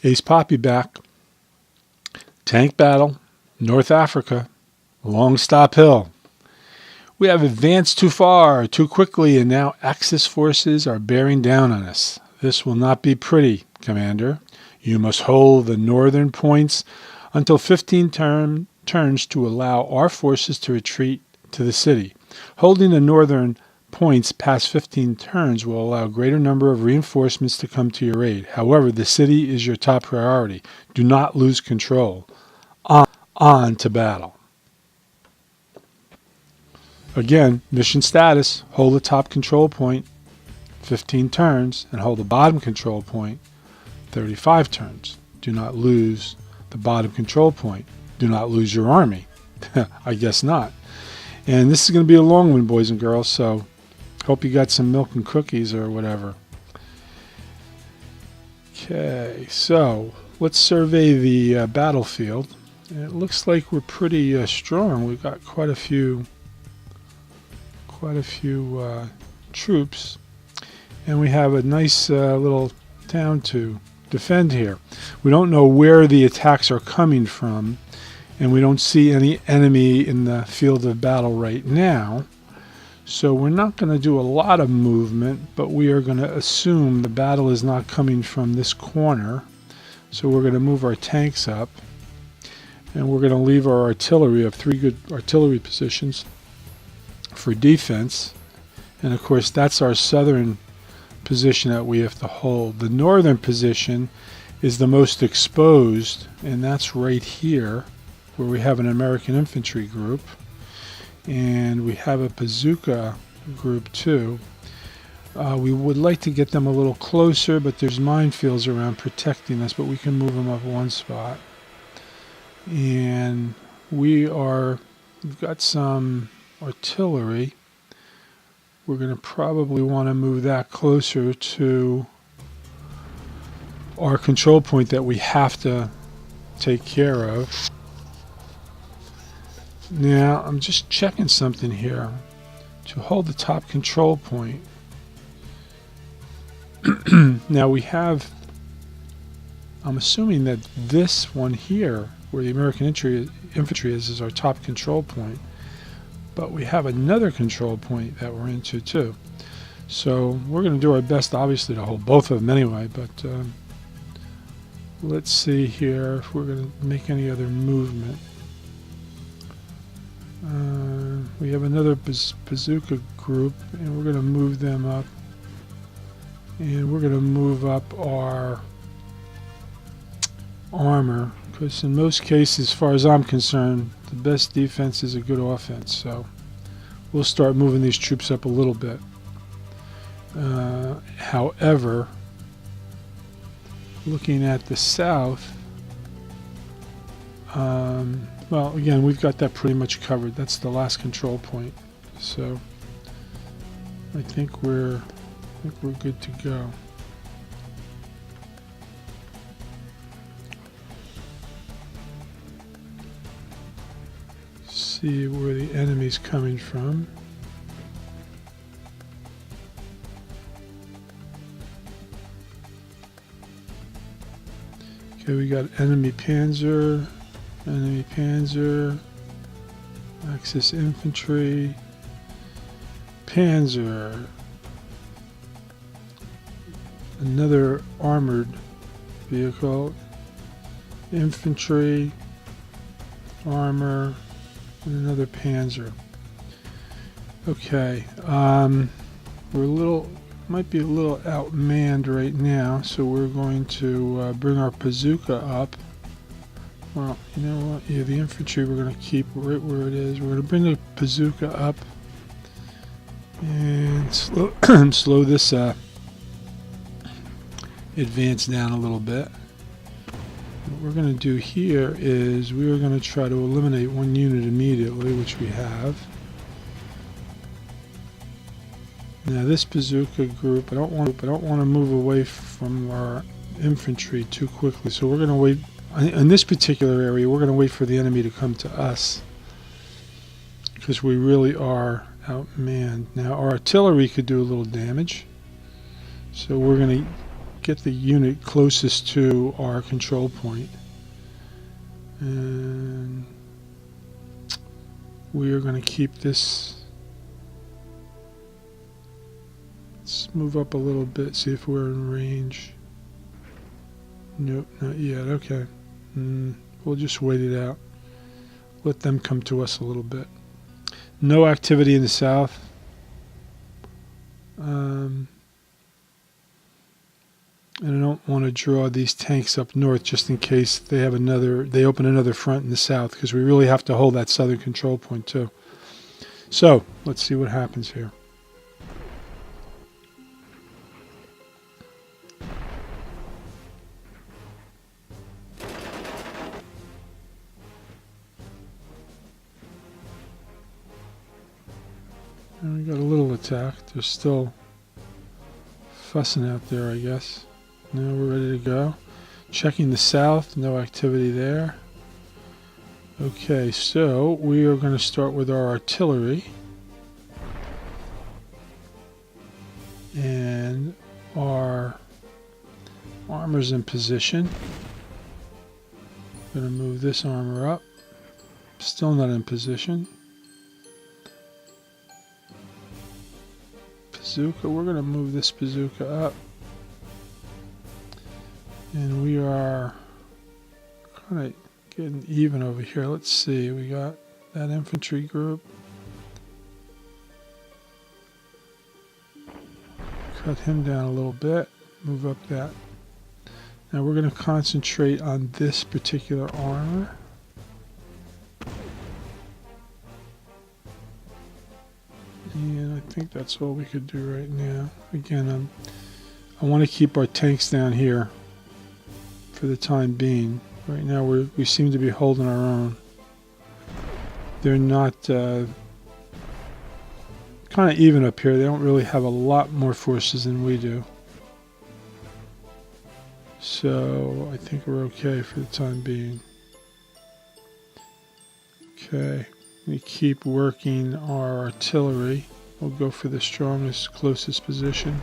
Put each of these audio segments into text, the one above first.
Ace Poppy back. Tank battle. North Africa. Longstop Hill. We have advanced too far, too quickly, and now Axis forces are bearing down on us. This will not be pretty, Commander. You must hold the northern points until 15 turns to allow our forces to retreat to the city. Holding the northern points past 15 turns will allow a greater number of reinforcements to come to your aid. However, the city is your top priority. Do not lose control. On to battle. Again, mission status, hold the top control point 15 turns and hold the bottom control point 35 turns. Do not lose the bottom control point. Do not lose your army. I guess not. And this is going to be a long one, boys and girls, so hope you got some milk and cookies or whatever. Okay, so let's survey the battlefield. It looks like we're pretty strong. We've got quite a few troops, and we have a nice little town to defend here. We don't know where the attacks are coming from, and we don't see any enemy in the field of battle right now, so we're not going to do a lot of movement, but we are going to assume the battle is not coming from this corner, so we're going to move our tanks up, and we're going to leave our artillery of 3 good artillery positions for defense. And of course that's our southern position that we have to hold. The northern position is the most exposed, and that's right here where we have an American infantry group, and we have a bazooka group too. We would like to get them a little closer, but there's minefields around protecting us, but we can move them up one spot. And we've got some artillery. We're going to probably want to move that closer to our control point that we have to take care of. Now I'm just checking something here. To hold the top control point, now we have, I'm assuming that this one here where the American infantry is our top control point, but we have another control point that we're into too. So we're going to do our best, obviously, to hold both of them anyway, but let's see here if we're going to make any other movement. We have another bazooka group, and we're going to move them up, and we're going to move up our armor, because in most cases, as far as I'm concerned, the best defense is a good offense. So we'll start moving these troops up a little bit. However, looking at the south, well, again, we've got that pretty much covered. That's the last control point. So I think we're good to go. See where the enemy's coming from. Okay, we got enemy panzer, Axis infantry, panzer, another armored vehicle, infantry, armor, and another panzer. Okay, might be a little outmanned right now, so we're going to bring our bazooka up. Well, you know what? Yeah, the infantry we're going to keep right where it is. We're going to bring the bazooka up and slow this advance down a little bit. What we're going to do here is we are going to try to eliminate one unit immediately, which we have. Now this bazooka group, I don't want to move away from our infantry too quickly, so we're going to wait. In this particular area, we're going to wait for the enemy to come to us, because we really are outmanned. Now our artillery could do a little damage, so we're going to get the unit closest to our control point. And we are going to keep this. Let's move up a little bit, see if we're in range. Nope, not yet. Okay. We'll just wait it out. Let them come to us a little bit. No activity in the south. And I don't want to draw these tanks up north just in case they open another front in the south, because we really have to hold that southern control point too. So let's see what happens here. And we got a little attack. They're still fussing out there, I guess. Now we're ready to go. Checking the south, no activity there. Okay, so we are going to start with our artillery. And our armor's in position. Going to move this armor up. Still not in position. Bazooka, we're going to move this bazooka up. And we are kind of getting even over here. Let's see, we got that infantry group. Cut him down a little bit, move up that. Now we're going to concentrate on this particular armor. And I think that's all we could do right now. Again, I want to keep our tanks down here for the time being. Right now we seem to be holding our own. They're not kind of even up here. They don't really have a lot more forces than we do. So I think we're okay for the time being. Okay. We keep working our artillery. We'll go for the strongest, closest position.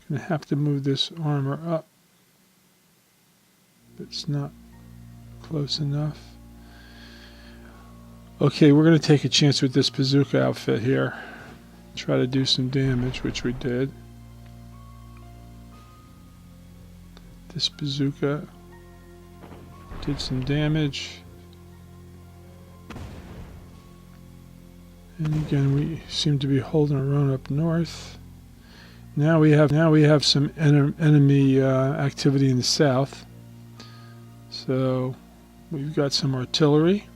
Gonna have to move this armor up. It's not close enough. Okay, we're gonna take a chance with this bazooka outfit here. Try to do some damage, which we did. This bazooka did some damage. And again, we seem to be holding our own up north. Now we have some enemy activity in the south. So we've got some artillery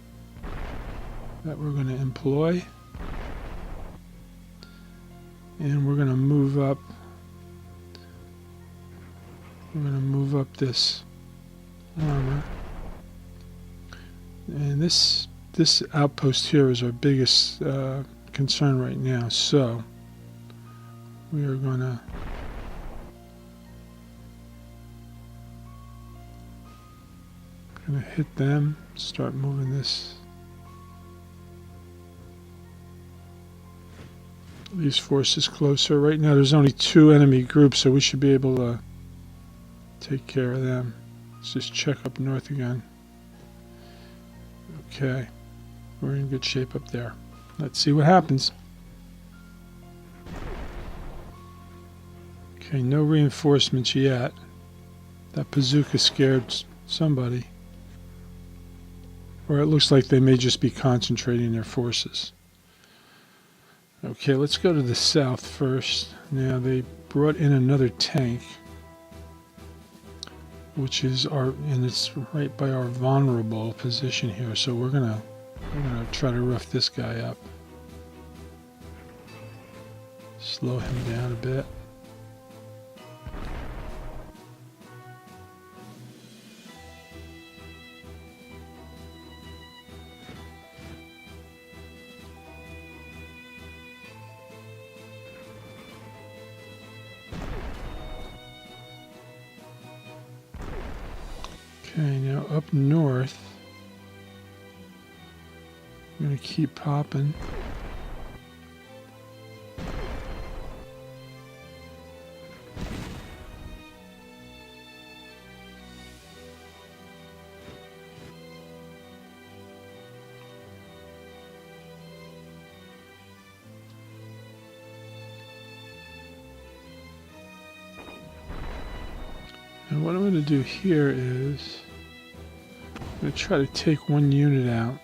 that we're going to employ. And we're going to move up. We're going to move up this armor. And this outpost here is our biggest concern right now. So we are gonna hit them, start moving these forces closer. Right now there's only 2 enemy groups, so we should be able to take care of them. Let's just check up north again. Okay, we're in good shape up there. Let's see what happens. Okay, no reinforcements yet. That bazooka scared somebody. Or it looks like they may just be concentrating their forces. Okay, let's go to the south first. Now they brought in another tank, which is and it's right by our vulnerable position here. So we're gonna try to rough this guy up. Slow him down a bit. Okay, now up north, I'm going to keep popping. And what I'm going to do here is I'm going to try to take one unit out,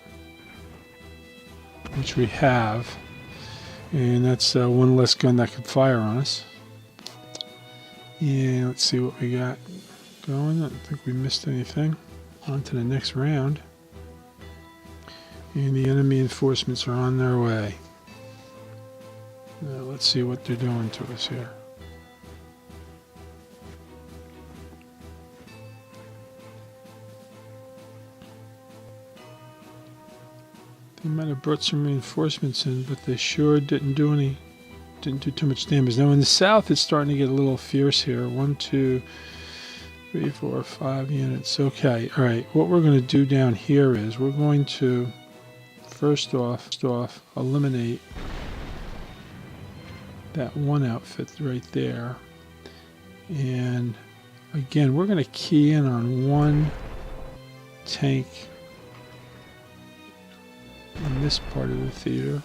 which we have, and that's one less gun that could fire on us. And let's see what we got going. I don't think we missed anything. On to the next round. And the enemy enforcements are on their way. Now let's see what they're doing to us here. They might have brought some reinforcements in, but they sure didn't do too much damage. Now in the south, it's starting to get a little fierce here. 1, 2, 3, 4, 5 units. Okay, all right. What we're going to do down here is we're going to first off eliminate that one outfit right there, and again we're going to key in on one tank in this part of the theater.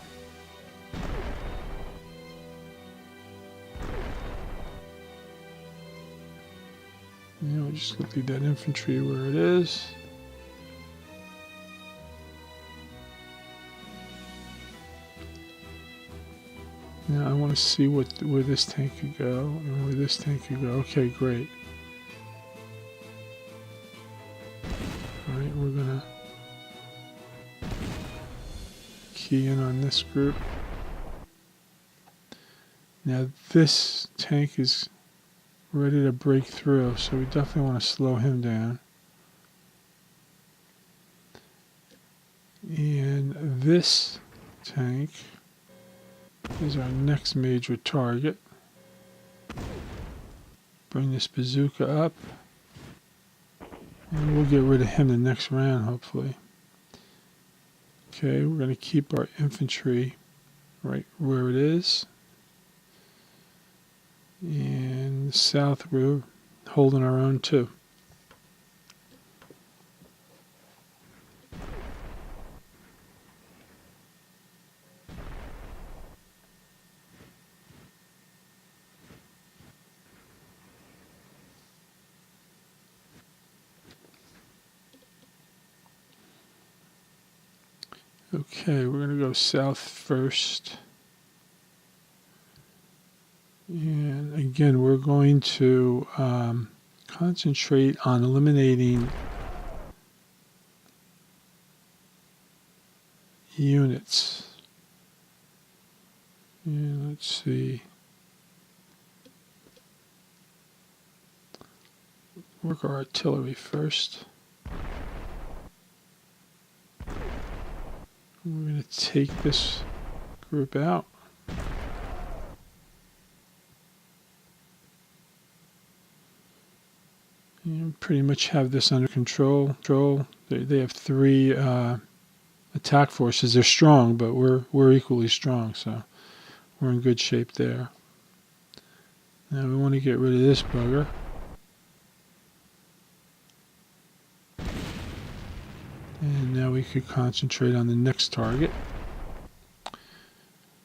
We're just going to leave that infantry where it is. Now I want to see where this tank could go and where this tank could go. Okay, great. Alright, we're going to key in on this group. Now this tank is ready to break through, so we definitely want to slow him down. And this tank is our next major target. Bring this bazooka up, and we'll get rid of him the next round, hopefully. Okay, we're going to keep our infantry right where it is. And south, we're holding our own too. Okay, we're going to go south first. And again, we're going to concentrate on eliminating units. And let's see. Work our artillery first. We're going to take this group out. You pretty much have this under control. They have 3 attack forces. They're strong, but we're equally strong, so we're in good shape there. Now we want to get rid of this bugger. And now we could concentrate on the next target.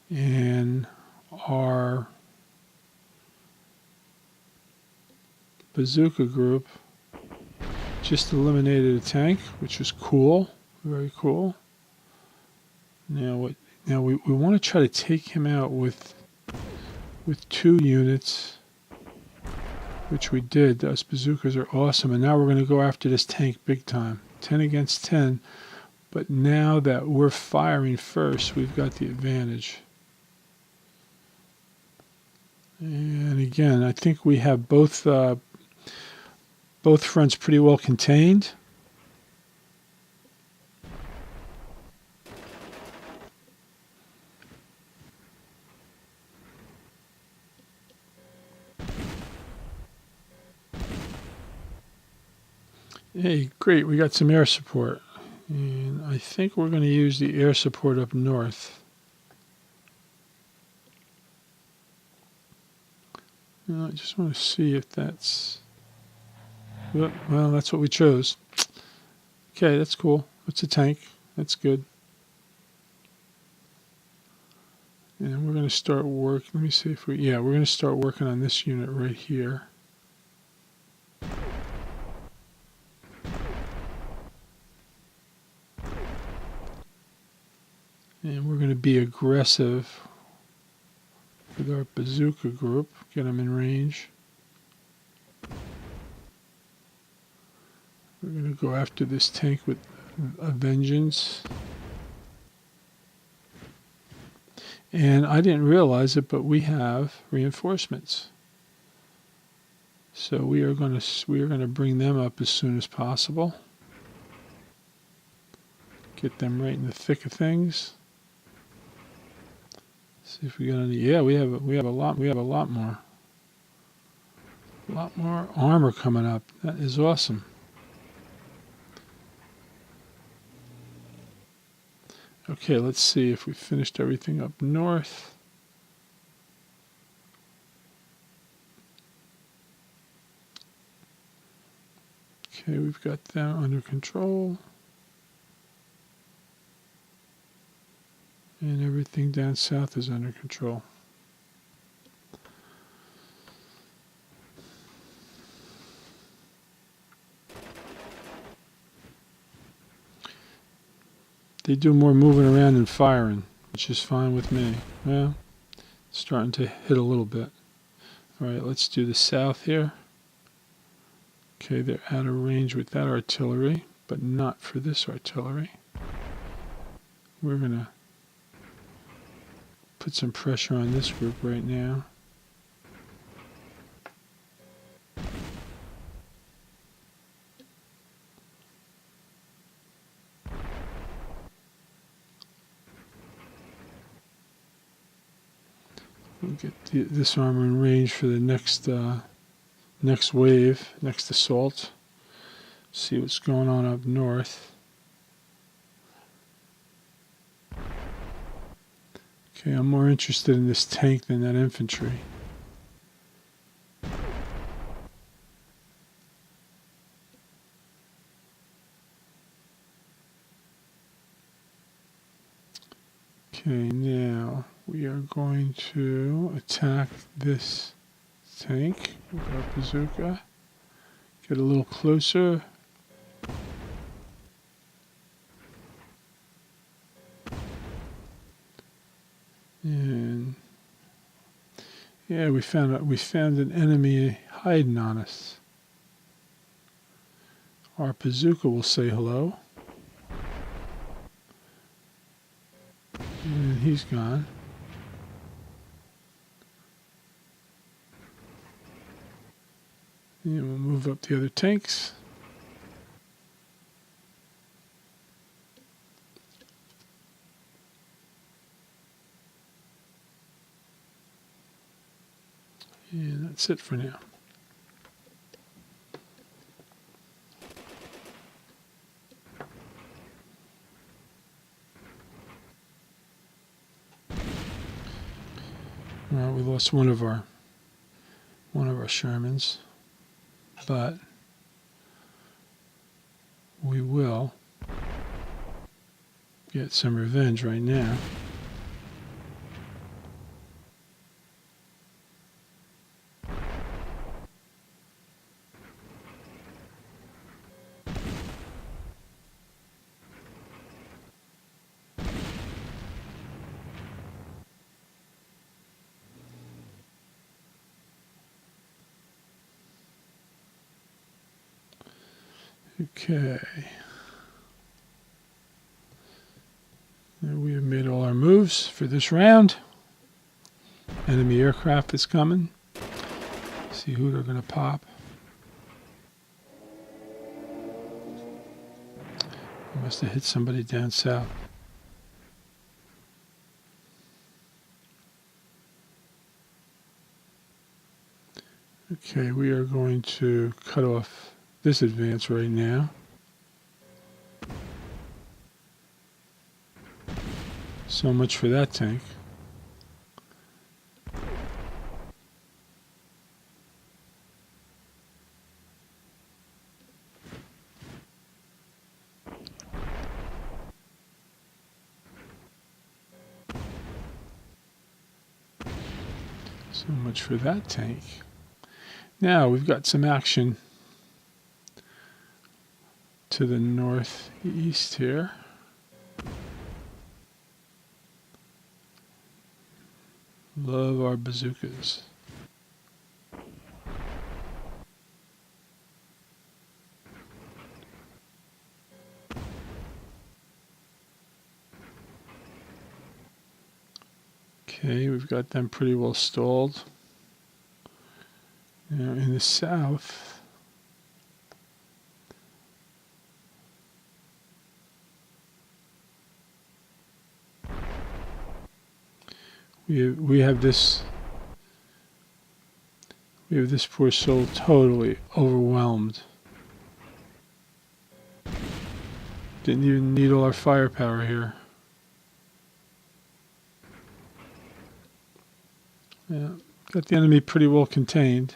And our bazooka group just eliminated a tank, which was cool, very cool. Now we want to try to take him out with 2 units, which we did. Those bazookas are awesome, and now we're going to go after this tank big time. 10 against 10, but now that we're firing first, we've got the advantage. And again, I think we have both fronts pretty well contained. Hey, great, we got some air support. And I think we're going to use the air support up north. I just want to see if that's... Well, that's what we chose. Okay, that's cool. It's a tank. That's good. And we're going to start work. Let me see if we're going to start working on this unit right here. be aggressive with our bazooka group, get them in range. We're going to go after this tank with a vengeance. And I didn't realize it, but we have reinforcements. So we are going to bring them up as soon as possible. Get them right in the thick of things. See if we got any. Yeah, we have a lot more. A lot more armor coming up. That is awesome. Okay, let's see if we finished everything up north. Okay, we've got that under control. And everything down south is under control. They do more moving around than firing, which is fine with me. Well, it's starting to hit a little bit. All right, let's do the south here. Okay, they're out of range with that artillery, but not for this artillery. We're going to put some pressure on this group right now. We'll get this armor in range for the next wave, next assault. See what's going on up north. Okay, I'm more interested in this tank than that infantry. Okay, now we are going to attack this tank with our bazooka. Get a little closer. And yeah, we found an enemy hiding on us. Our bazooka will say hello. And he's gone. And we'll move up the other tanks. And that's it for now. Well, we lost one of our Shermans, but we will get some revenge right now. Okay. Now we have made all our moves for this round. Enemy aircraft is coming. See who they're going to pop. Must have hit somebody down south. Okay, we are going to cut off this advance right now. So much for that tank. So much for that tank. Now we've got some action to the northeast here. Love our bazookas. Okay, we've got them pretty well stalled. Now in the south, we have this poor soul totally overwhelmed. Didn't even need all our firepower here. Yeah, got the enemy pretty well contained.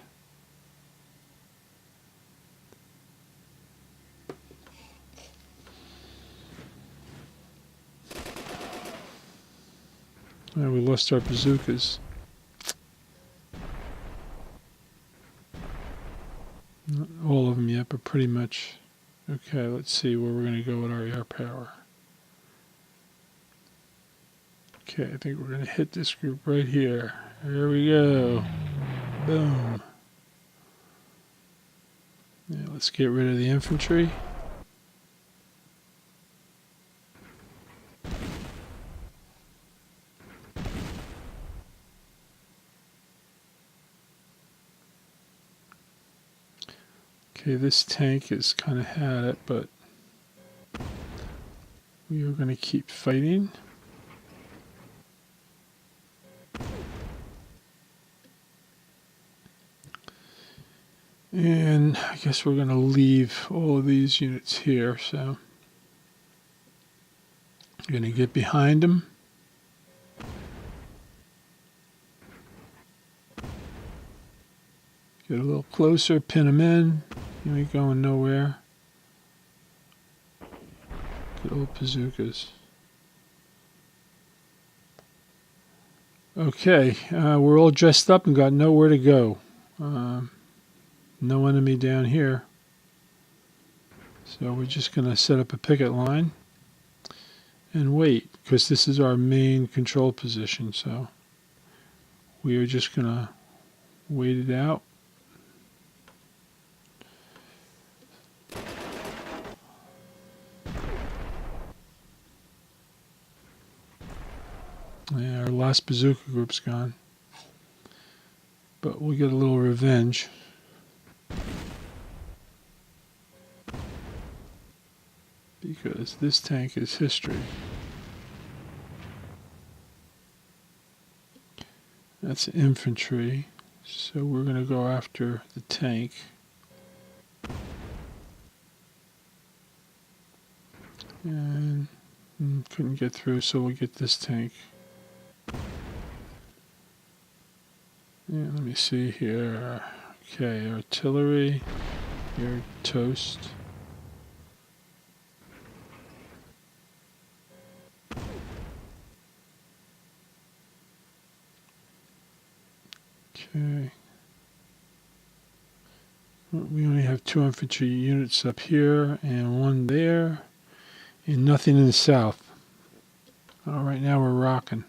We lost our bazookas. Not all of them yet, but pretty much. Okay, let's see where we're going to go with our air power. Okay, I think we're going to hit this group right here. Here we go. Boom. Yeah, let's get rid of the infantry. Okay, this tank has kind of had it, but we are going to keep fighting. And I guess we're going to leave all of these units here, so I'm going to get behind them. Get a little closer, pin them in. You ain't going nowhere. Good old bazookas. Okay, we're all dressed up and got nowhere to go. No enemy down here. So we're just going to set up a picket line and wait, because this is our main control position. So we are just going to wait it out. Yeah, our last bazooka group's gone. But we'll get a little revenge. Because this tank is history. That's infantry. So we're going to go after the tank. And couldn't get through, so we'll get this tank. Yeah, let me see here. Okay, artillery. You're toast. Okay. We only have 2 infantry units up here and 1 there, and nothing in the south. Right now we're rocking.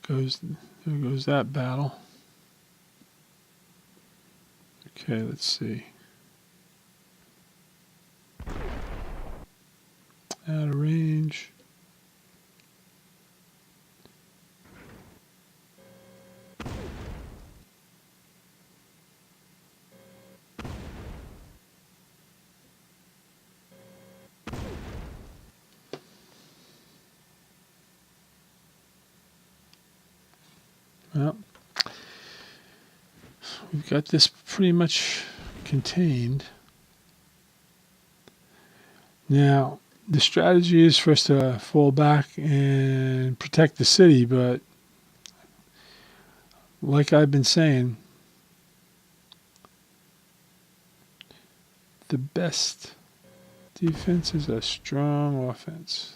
There goes that battle. Okay, let's see. Out of range. Well, we've got this pretty much contained. Now, the strategy is for us to fall back and protect the city, but like I've been saying, the best defense is a strong offense.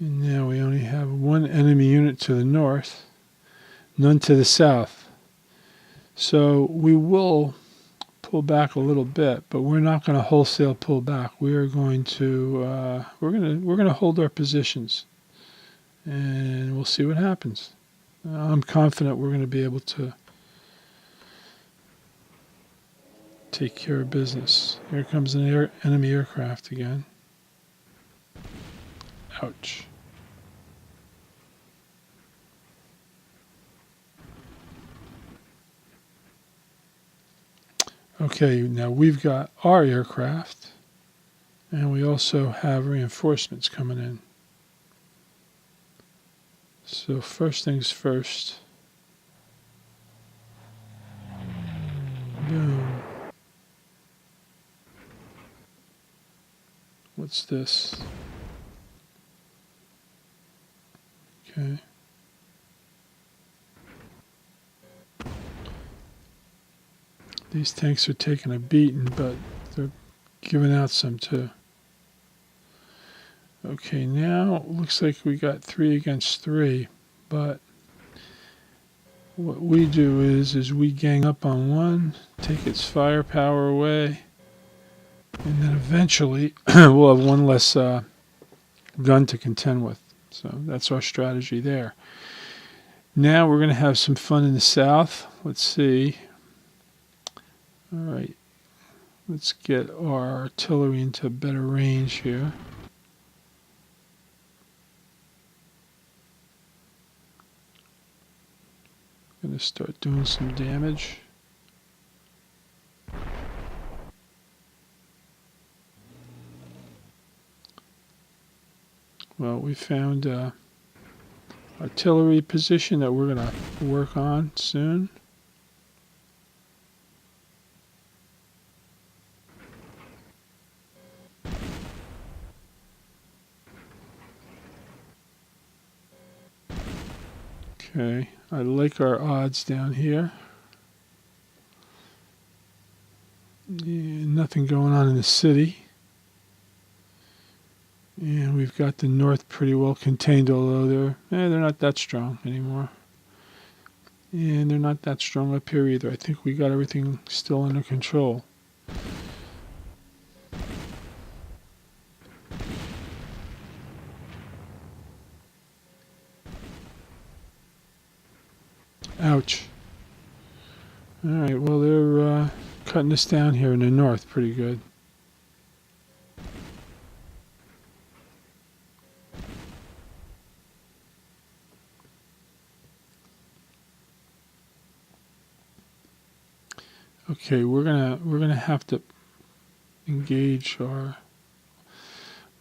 And now we only have one enemy unit to the north, none to the south. So we will pull back a little bit, but we're not going to wholesale pull back. We are going to we're going to hold our positions, and we'll see what happens. I'm confident we're going to be able to take care of business. Here comes an enemy aircraft again. Ouch. Okay, now we've got our aircraft, and we also have reinforcements coming in. So first things first. Boom. What's this? Okay. These tanks are taking a beating, but they're giving out some too. Okay, now it looks like we got 3 against 3, but what we do is we gang up on one, take its firepower away, and then eventually we'll have one less gun to contend with. So that's our strategy there. Now we're going to have some fun in the south. Let's see. All right, let's get our artillery into better range here. Going to start doing some damage. Well, we found artillery position that we're going to work on soon. Okay, I like our odds down here. Yeah, nothing going on in the city. And we've got the north pretty well contained, although they're not that strong anymore. And they're not that strong up here either. I think we got everything still under control. Ouch. Alright, well they're cutting us down here in the north pretty good. Okay, we're gonna have to engage our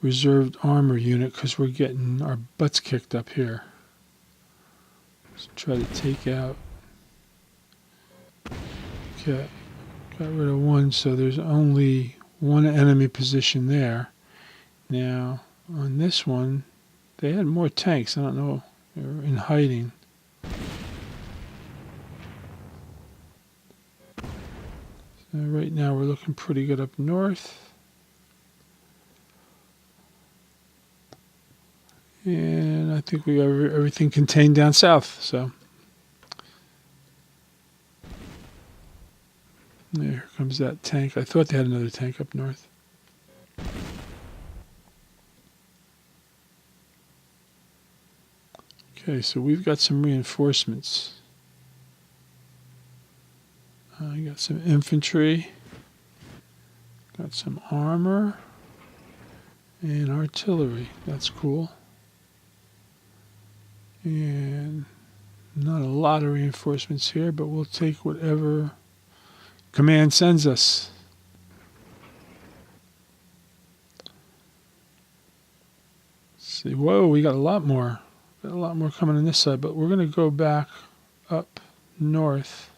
reserved armor unit because we're getting our butts kicked up here. Let's try to take out. Okay, got rid of one, so there's only one enemy position there. Now, on this one, they had more tanks. I don't know, they were in hiding. So right now we're looking pretty good up north. And I think we got everything contained down south, so. There comes that tank. I thought they had another tank up north. Okay, so we've got some reinforcements. I got some infantry, got some armor, and artillery. That's cool. And not a lot of reinforcements here, but we'll take whatever command sends us. Let's see, whoa, we got a lot more. Got a lot more coming on this side, but we're going to go back up north.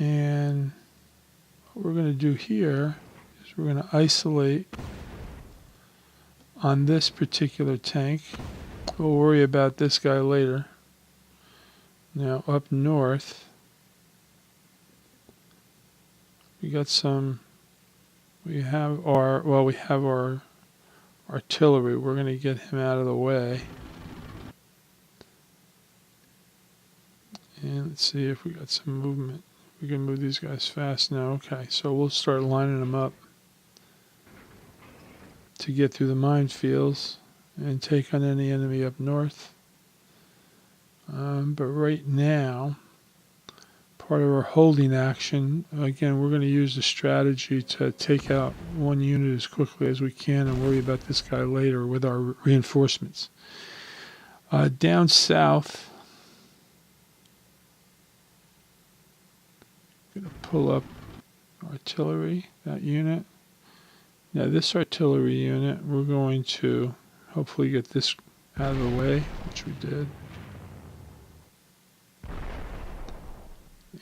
And what we're going to do here is we're going to isolate on this particular tank. We'll worry about this guy later. Now up north, we got some, we have our artillery. We're going to get him out of the way. And let's see if we got some movement. We can move these guys fast now. Okay, so we'll start lining them up to get through the minefields and take on any enemy up north. But right now, part of our holding action, again, we're going to use the strategy to take out one unit as quickly as we can and worry about this guy later with our reinforcements. Down south, I'm going to pull up artillery, that unit. Now this artillery unit, we're going to hopefully get this out of the way, which we did.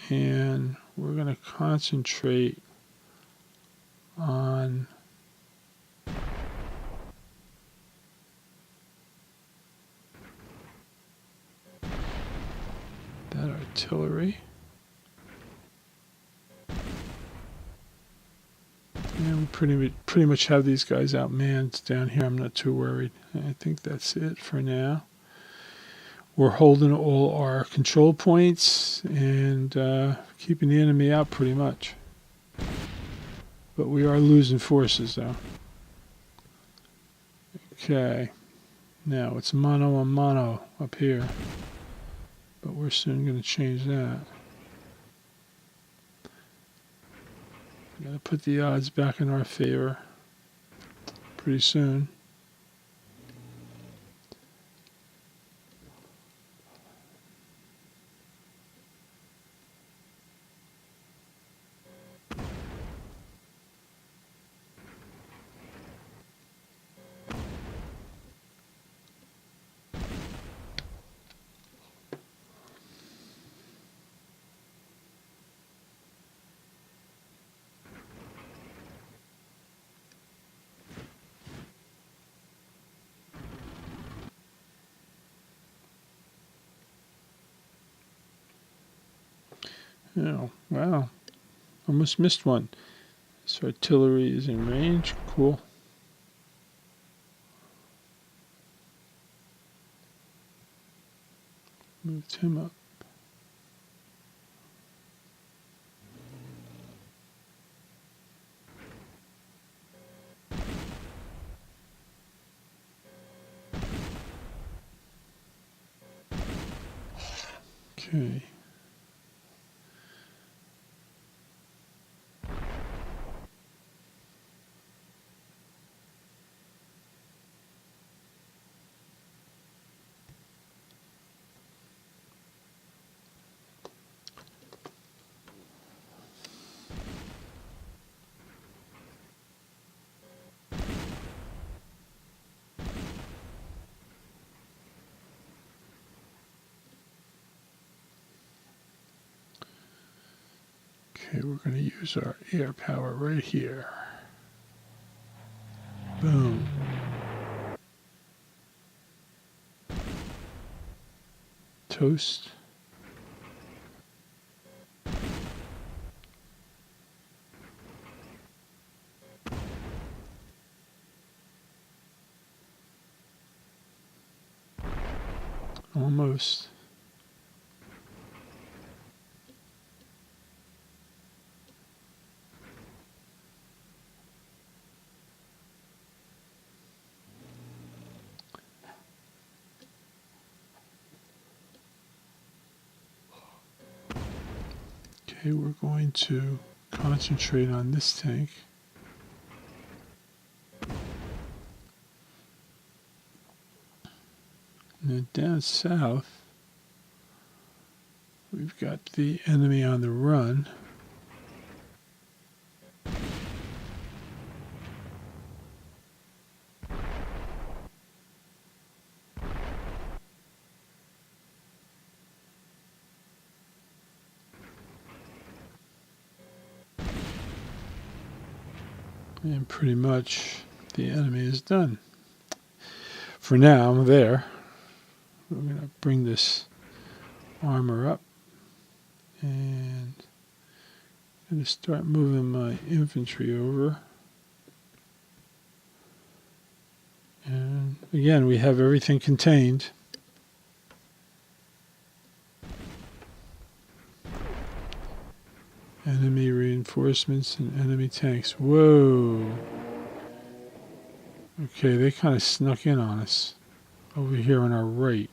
And we're going to concentrate on that artillery. And we pretty much have these guys outmanned down here. I'm not too worried. I think that's it for now. We're holding all our control points and keeping the enemy out pretty much. But we are losing forces though. Okay. Now it's mano a mano up here. But we're soon going to change that. Got to put the odds back in our favor pretty soon. Oh, wow. Almost missed one. This artillery is in range. Cool. Moved him up. Okay. Okay, we're going to use our air power right here. Boom. Toast. Almost. Okay, we're going to concentrate on this tank. And then down south, we've got the enemy on the run. And pretty much the enemy is done. For now, I'm there. We're going to bring this armor up. And I'm going to start moving my infantry over. And again, we have everything contained. Enemy reinforcements and enemy tanks. Whoa. Okay, they kind of snuck in on us over here on our right,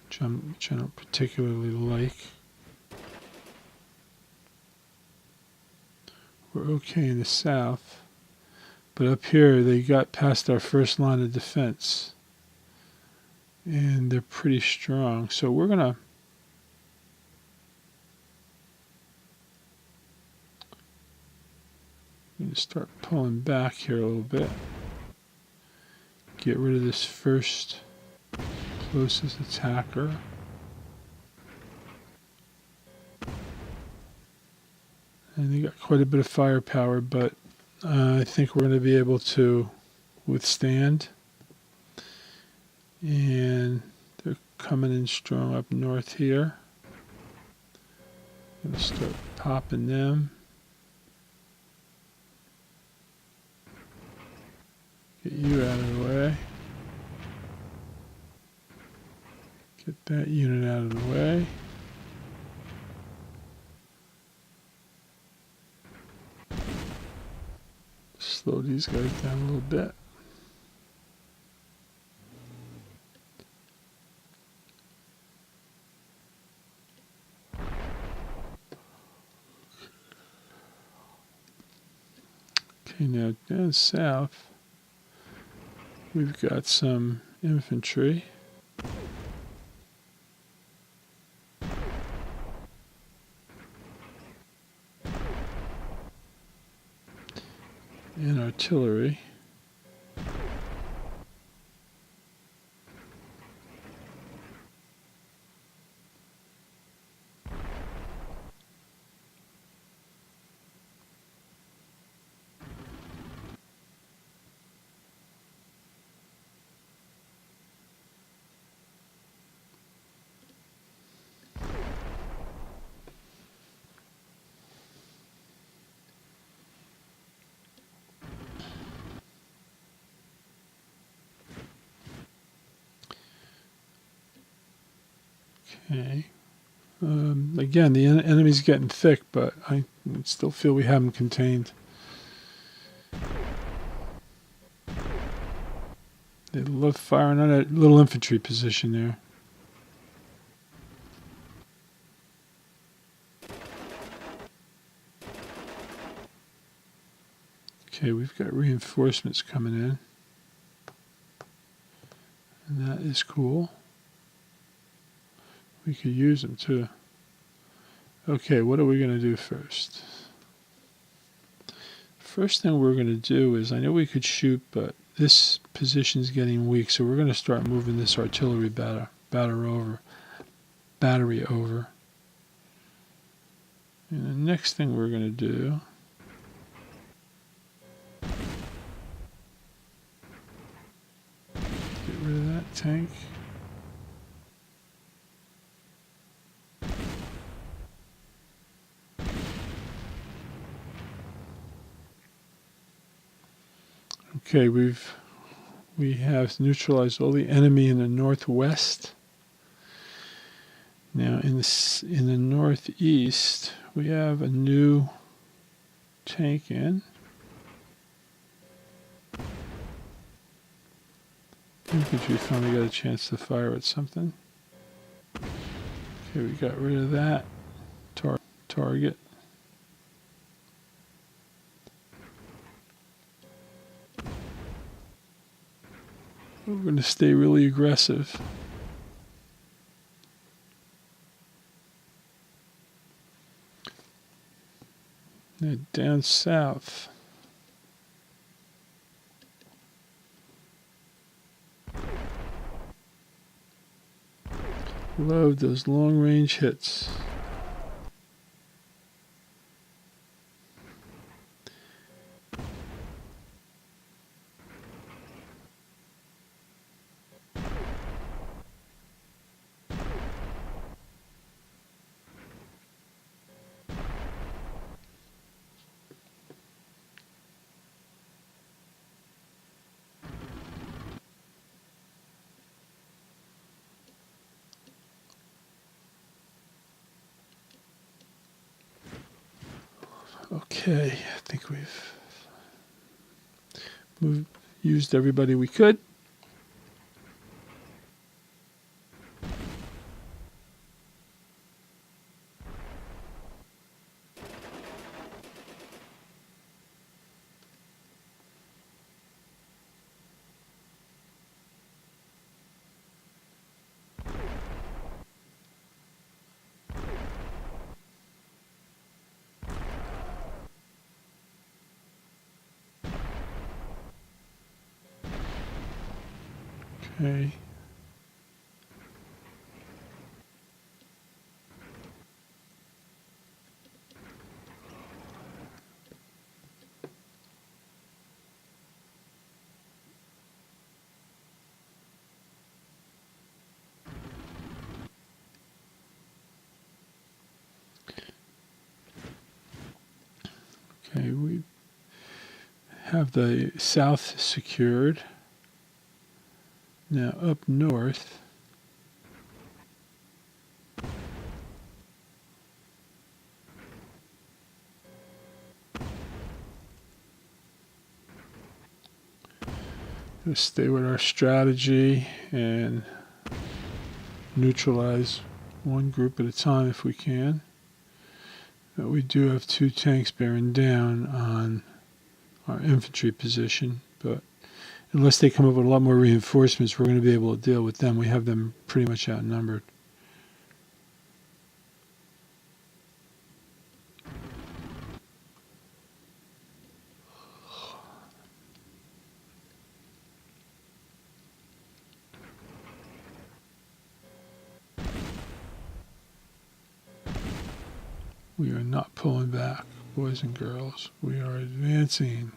which I don't particularly like. We're okay in the south, but up here they got past our first line of defense, and they're pretty strong. So we're gonna start pulling back here a little bit. Get rid of this first closest attacker. And they got quite a bit of firepower, but I think we're going to be able to withstand. And they're coming in strong up north here. Going to start popping them. Get you out of the way. Get that unit out of the way. Slow these guys down a little bit. Okay, now down south, we've got some infantry. And artillery. Okay. Again, the enemy's getting thick, but I still feel we have them contained. They love firing on that little infantry position there. Okay, we've got reinforcements coming in. And that is cool. We could use them too. Okay, what are we going to do first? First thing we're going to do is, I know we could shoot, but this position's getting weak, so we're going to start moving this artillery battery over. And the next thing we're going to do get rid of that tank. Okay, we have neutralized all the enemy in the northwest. Now in the northeast, we have a new tank in. Infantry finally got a chance to fire at something. Okay, we got rid of that target. We're going to stay really aggressive. Now down south, love those long range hits. Okay, I think we've used everybody we could. Okay. Okay, we have the south secured. Now up north, we'll stay with our strategy and neutralize one group at a time if we can. But we do have 2 tanks bearing down on our infantry position, but unless they come up with a lot more reinforcements, we're going to be able to deal with them. We have them pretty much outnumbered. We are not pulling back, boys and girls. We are advancing.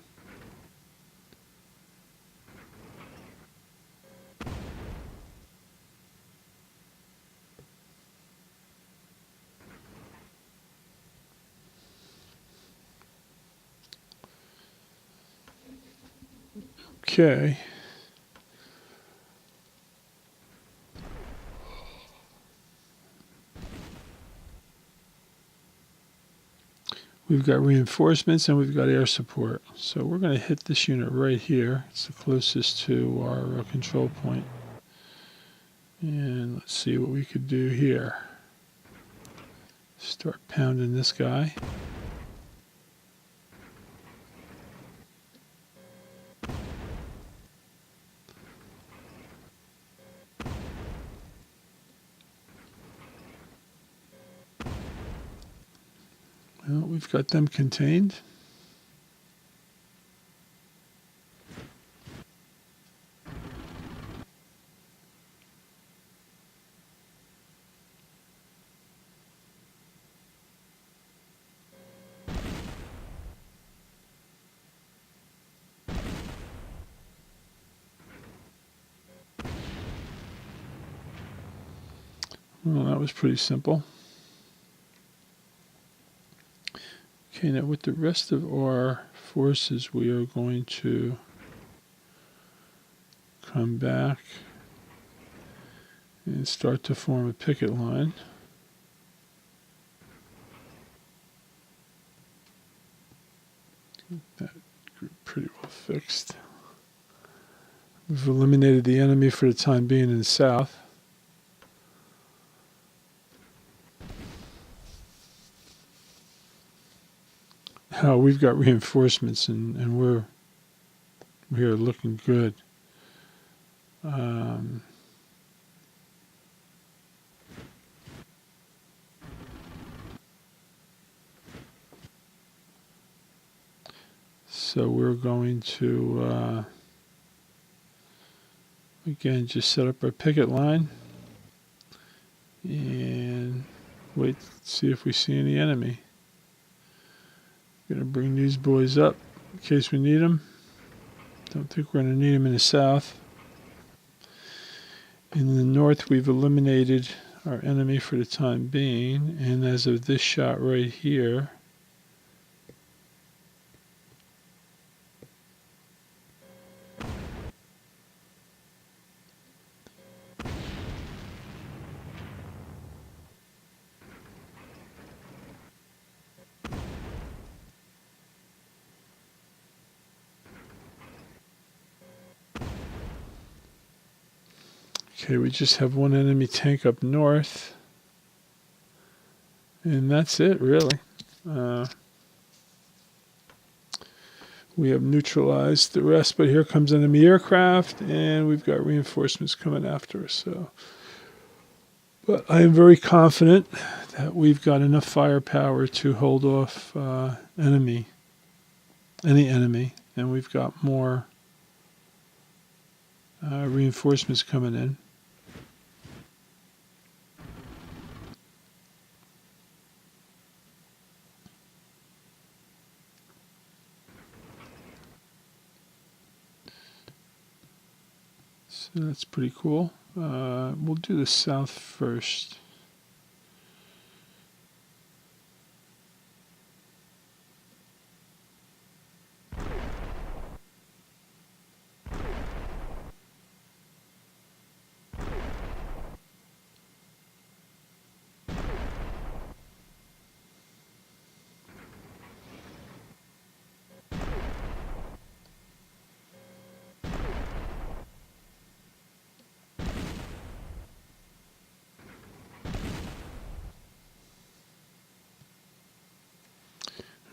Okay. We've got reinforcements and we've got air support. So we're going to hit this unit right here. It's the closest to our control point. And let's see what we could do here. Start pounding this guy. Well, we've got them contained. Well, that was pretty simple. Okay, now with the rest of our forces, we are going to come back and start to form a picket line. Get that group pretty well fixed. We've eliminated the enemy for the time being in the south. Now we've got reinforcements and we're looking good. So we're going to again just set up our picket line and wait to see if we see any enemy. Gonna bring these boys up in case we need them. Don't think we're gonna need them in the south. In the north, we've eliminated our enemy for the time being, and as of this shot right here, Okay, we just have one enemy tank up north. And that's it, really. We have neutralized the rest, but here comes enemy aircraft, and we've got reinforcements coming after us. So, but I am very confident that we've got enough firepower to hold off any enemy, and we've got more reinforcements coming in. So that's pretty cool. We'll do the south first.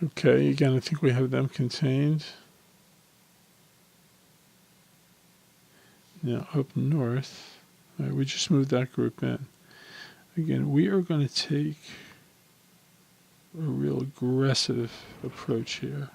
Okay, again, I think we have them contained. Now up north, we just moved that group in. Again, we are going to take a real aggressive approach here.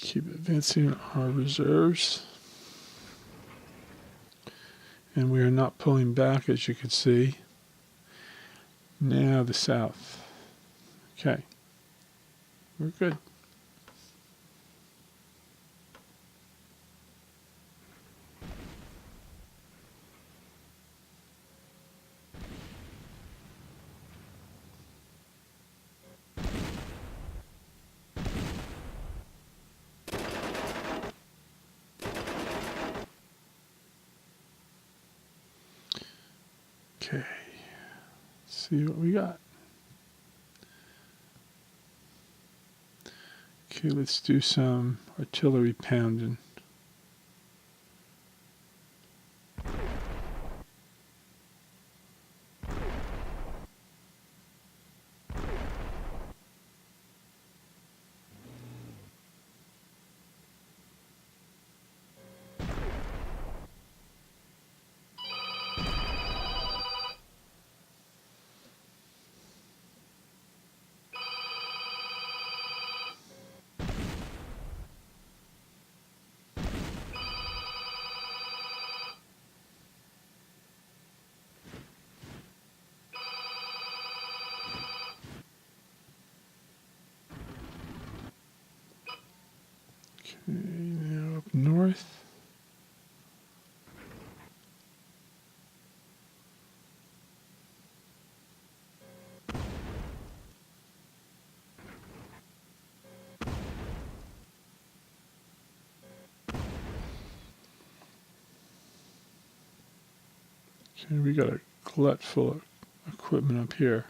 Keep advancing our reserves. And we are not pulling back, as you can see. Now the south. Okay. We're good. Okay, see what we got. Okay, let's do some artillery pounding. Okay, now up north. Okay, we got a glut full of equipment up here.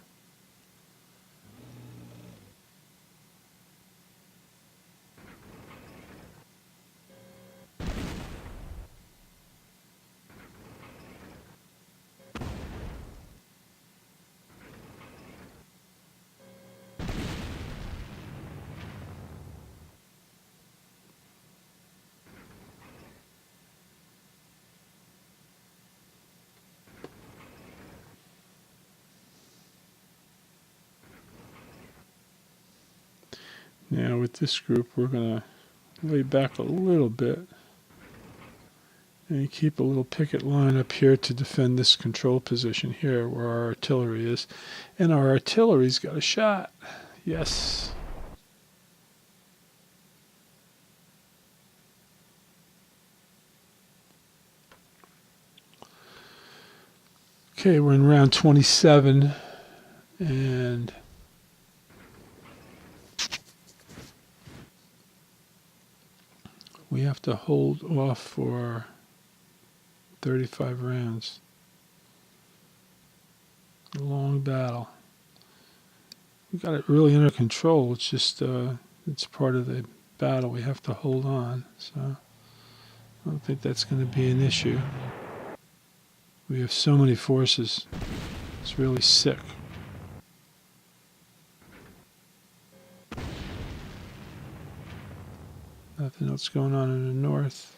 Now with this group, we're going to lay back a little bit and keep a little picket line up here to defend this control position here where our artillery is. And our artillery's got a shot. Yes. Okay, we're in round 27, and we have to hold off for 35 rounds. A long battle. We got it really under control. It's just it's part of the battle. We have to hold on. So I don't think that's going to be an issue. We have so many forces. It's really sick. Nothing else going on in the north.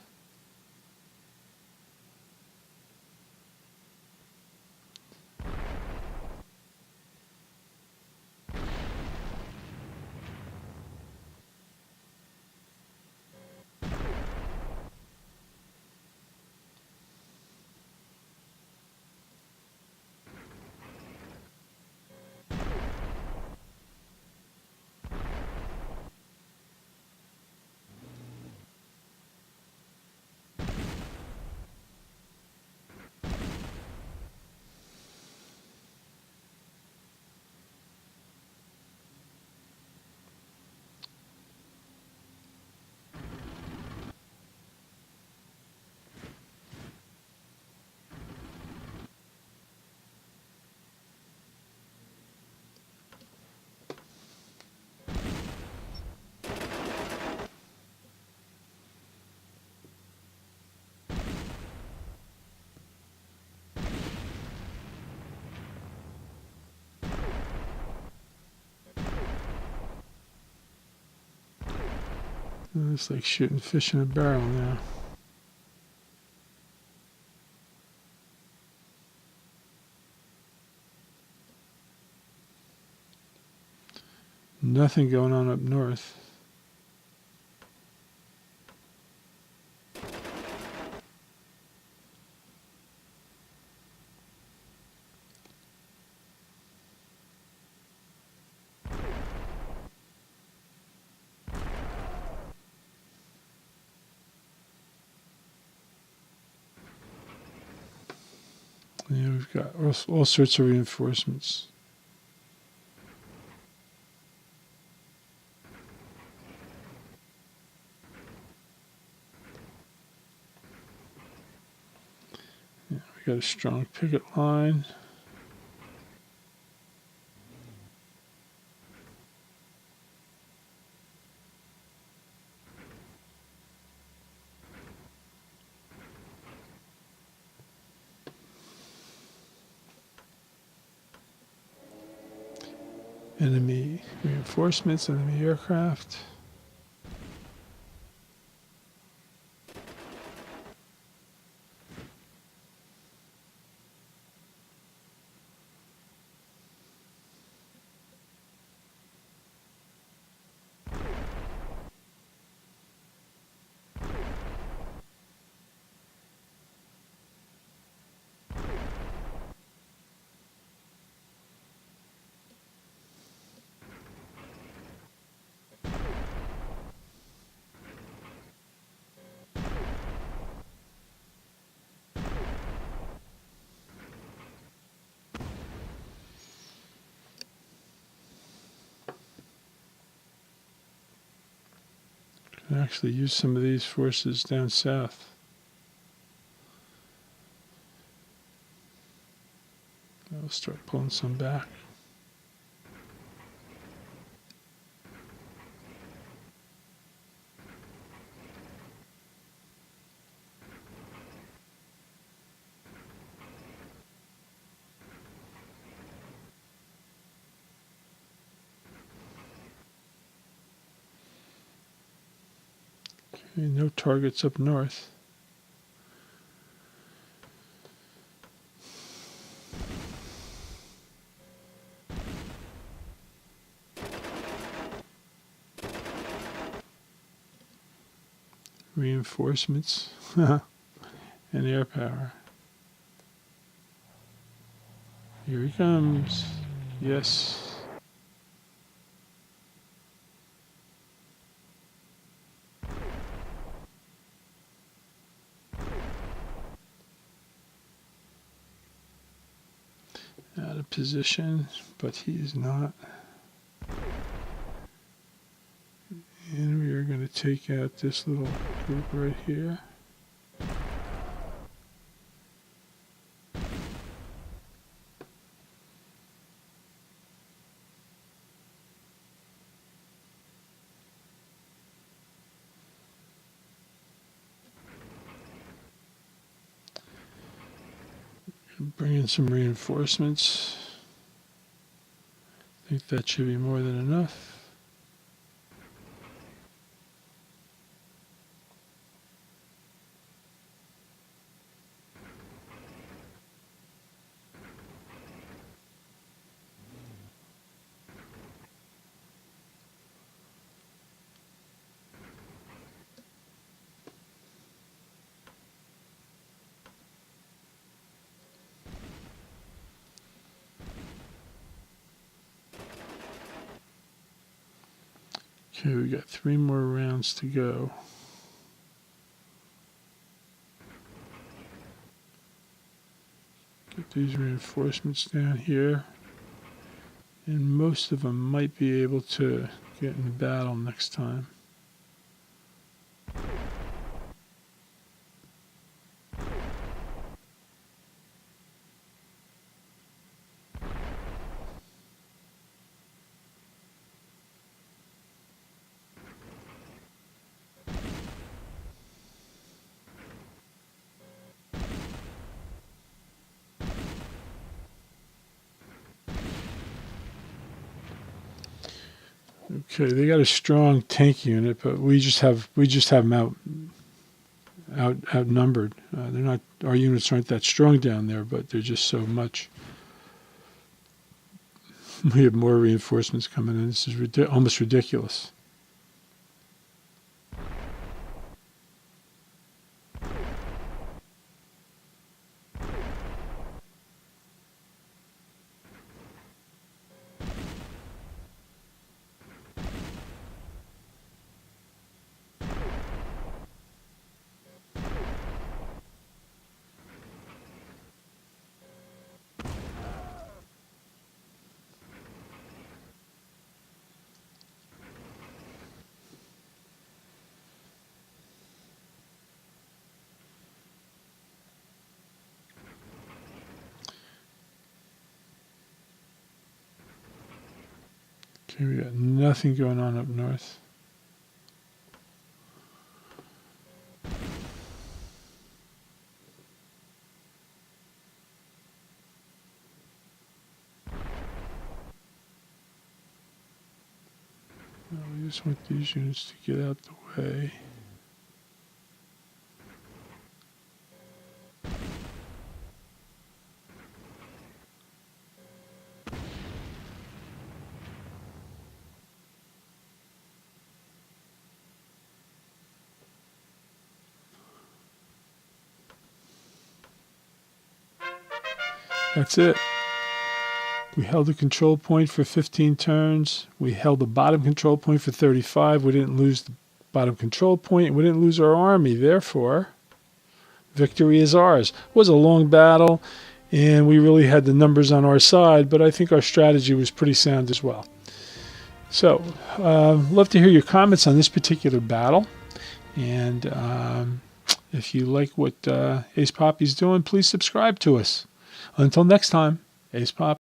It's like shooting fish in a barrel now. Nothing going on up north. Yeah, we've got all sorts of reinforcements. Yeah, we got a strong picket line. Enemy reinforcements, enemy aircraft. Can actually use some of these forces down south. I'll start pulling some back. Okay, no targets up north. reinforcements and air power. Here he comes. Yes. Out of position, but he is not. And we are going to take out this little group right here. Bring in some reinforcements. I think that should be more than enough. Okay, we got 3 more rounds to go. Get these reinforcements down here. And most of them might be able to get in battle next time. Okay, they got a strong tank unit, but we just have them outnumbered. They're not, our units aren't that strong down there, but they're just so much. We have more reinforcements coming in. This is almost ridiculous. Okay, we got nothing going on up north. We just want these units to get out the way. That's it. We held the control point for 15 turns. We held the bottom control point for 35. We didn't lose the bottom control point. We didn't lose our army. Therefore, victory is ours. It was a long battle, and we really had the numbers on our side, but I think our strategy was pretty sound as well. So, love to hear your comments on this particular battle. And if you like what Ace Poppy's doing, please subscribe to us. Until next time, Ace Poppy.